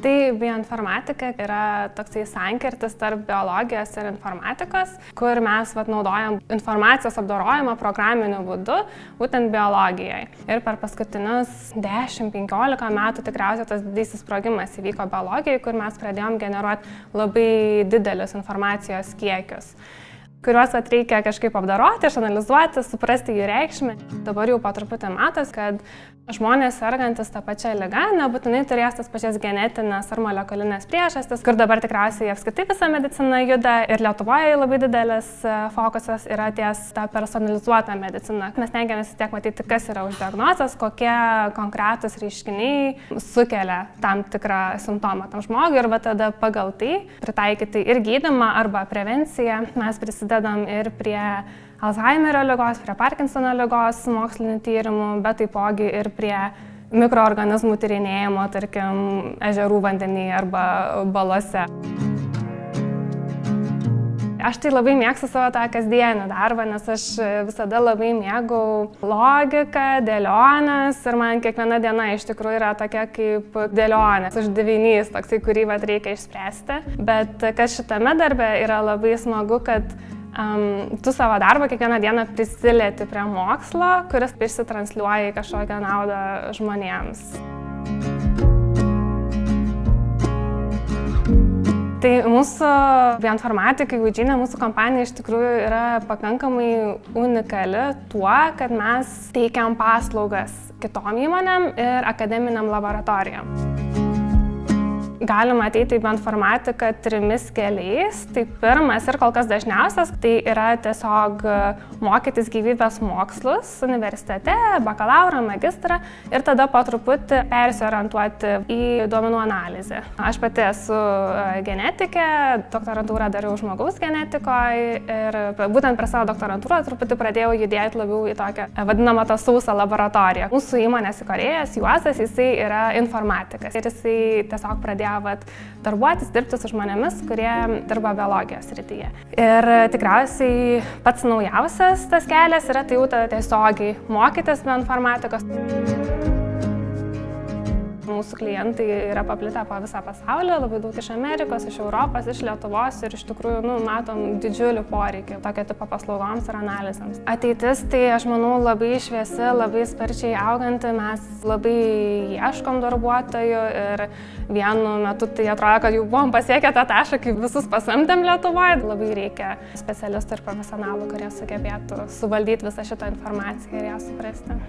Tai bioinformatika yra toksai sankirtis tarp biologijos ir informatikos, kur mes naudojam informacijos apdorojimą programiniu būdu, būtent biologijai. Ir per paskutinius 10-15 metų tikriausiai tas didysis sprogimas įvyko biologijai, kur mes pradėjom generuoti labai didelius informacijos kiekius, kuriuos reikia kažkaip apdoroti, išanalizuoti, suprasti jų reikšmę. Dabar jau po truputį matos, kad žmonės sergantis tą pačią ligą nebūtinai turės tas pačias genetinės ar molekulinės priežastis, kur dabar tikriausiai apskritai visa medicina juda ir Lietuvoje labai didelis fokusas yra ties tą personalizuotą mediciną. Mes stengiamės tiek matyti, kas yra už diagnozės, kokie konkretūs reiškiniai sukelia tam tikrą simptomą tam žmogui ir tada pagal tai pritaikyti ir gydymą arba prevenciją. Mes prisidedam ir prie Alzheimerio ligos, prie Parkinsono ligos mokslinių tyrimų, bet taipogi ir prie mikroorganizmų tyrinėjimo, tarkim, ežerų vandenyje arba balose. Aš tai labai mėgstu savo tą kasdienį darbą, nes aš visada labai mėgau logiką, dėliones ir man kiekviena diena iš tikrųjų yra tokia kaip dėlionės, uždavinys, toksai, kurį reikia išspręsti. Bet kas šitame darbe yra labai smagu, kad tu savo darbą kiekvieną dieną prisilieti prie mokslo, kuris išsitransliuoja į kažkokią naudą žmonėms. Tai mūsų bioinformatikai, Eugene, mūsų kompanija iš tikrųjų yra pakankamai unikali tuo, kad mes teikiam paslaugas kitom įmonėm ir akademiniam laboratorijom. Galima ateiti į bioinformatiką 3 keliais. Tai pirmas ir kol kas dažniausias, tai yra tiesiog mokytis gyvybės mokslus universitete, bakalaurą, magistrą ir tada po truputį persiorientuoti į duomenų analizę. Aš pati esu genetikė, doktorantūrą dariau žmogaus genetikoje ir būtent per savo doktorantūrą truputį pradėjau judėti labiau į tokią vadinamą tą sausą laboratoriją. Mūsų įmonės įkūrėjas Juozas, jisai yra informatikas ir jisai tiesiog pradėjo darbuotis, dirbti su žmonėmis, kurie dirba biologijos srityje. Ir tikriausiai pats naujausias tas kelias yra tai jau tiesiogiai mokytis bioinformatikos. Mūsų klientai yra paplitę po visą pasaulį, labai daug iš Amerikos, iš Europos, iš Lietuvos ir iš tikrųjų matom didžiulį poreikį tokio tipo paslaugoms ir analizėms. Ateitis, tai aš manau, labai šviesi, labai sparčiai auganti, mes labai ieškom darbuotojų ir vienu metu tai atrodo, kad jau buvom pasiekę tą tašką, kaip visus pasamdėm Lietuvoje. Labai reikia specialistų ir profesionalų, kurie sugebėtų suvaldyti visą šitą informaciją ir ją suprasti.